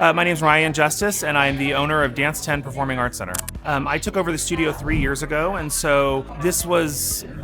My name's Ryan Justice, and I'm the owner of Dance 10 Performing Arts Center. I took over the studio 3 years ago, and so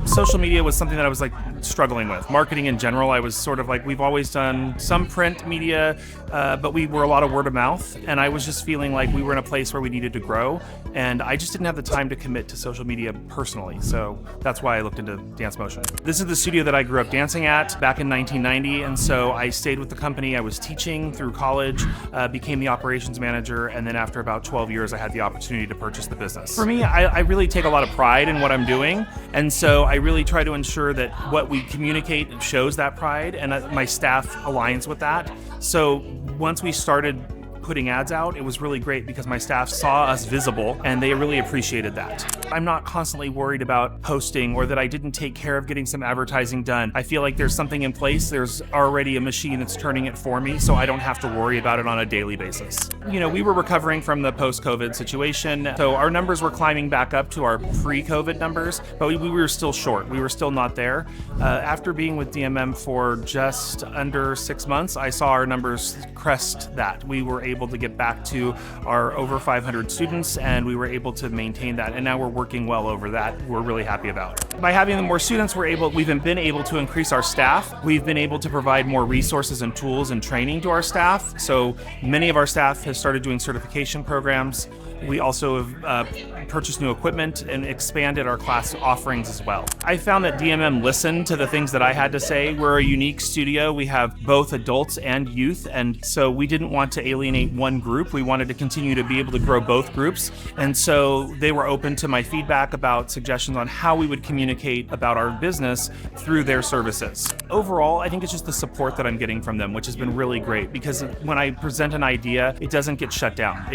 social media was something that I was struggling with. Marketing in general, I was sort of we've always done some print media, but we were a lot of word of mouth, and I was just feeling like we were in a place where we needed to grow, and I just didn't have the time to commit to social media personally, so that's why I looked into Dance Motion. This is the studio that I grew up dancing at back in 1990, and so I stayed with the company. I was teaching through college, became the operations manager, and then after about 12 years, I had the opportunity to purchase the business. For me, I really take a lot of pride in what I'm doing, and so I really try to ensure that what we communicate shows that pride, and my staff aligns with that. So once we started putting ads out, it was really great because my staff saw us visible and they really appreciated that. I'm not constantly worried about posting or that I didn't take care of getting some advertising done. I feel like there's something in place. There's already a machine that's turning it for me, so I don't have to worry about it on a daily basis. We were recovering from the post-COVID situation, so our numbers were climbing back up to our pre-COVID numbers, but we were still short. We were still not there. After being with DMM for just under 6 months, I saw our numbers crest that. We were able to get back to our over 500 students, and we were able to maintain that, and now we're working well over that. We're really happy about. By having more students, we've been able to increase our staff. We've been able to provide more resources and tools and training to our staff. So many of our staff has started doing certification programs. We also have purchased new equipment and expanded our class offerings as well. I found that DMM listened to the things that I had to say. We're a unique studio. We have both adults and youth, and so we didn't want to alienate one group. We wanted to continue to be able to grow both groups, and so they were open to my feedback about suggestions on how we would communicate about our business through their services. Overall, I think it's just the support that I'm getting from them, which has been really great, because when I present an idea, it doesn't get shut down.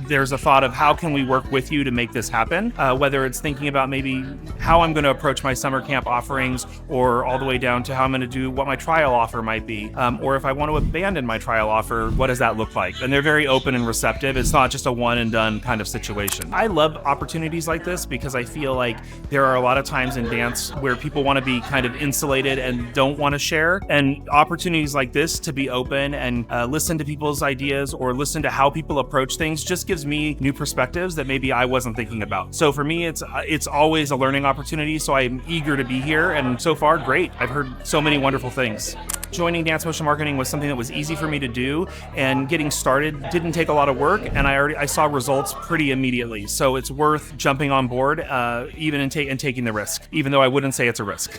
There's a thought of how can we work with you to make this happen, whether it's thinking about maybe how I'm going to approach my summer camp offerings, or all the way down to how I'm going to do what my trial offer might be, or if I want to abandon my trial offer, what does that look like? And they're very open and receptive. It's not just a one and done kind of situation. I love opportunities like this because I feel like there are a lot of times in dance where people want to be kind of insulated and don't want to share, and opportunities like this to be open and listen to people's ideas or listen to how people approach things just gives me new perspectives that maybe I wasn't thinking about. So for me, it's always a learning opportunity, so I'm eager to be here, and so far, great. I've heard so many wonderful things. Joining Dance Motion Marketing was something that was easy for me to do, and getting started didn't take a lot of work, and I saw results pretty immediately. So it's worth jumping on board, even and taking the risk, even though I wouldn't say it's a risk.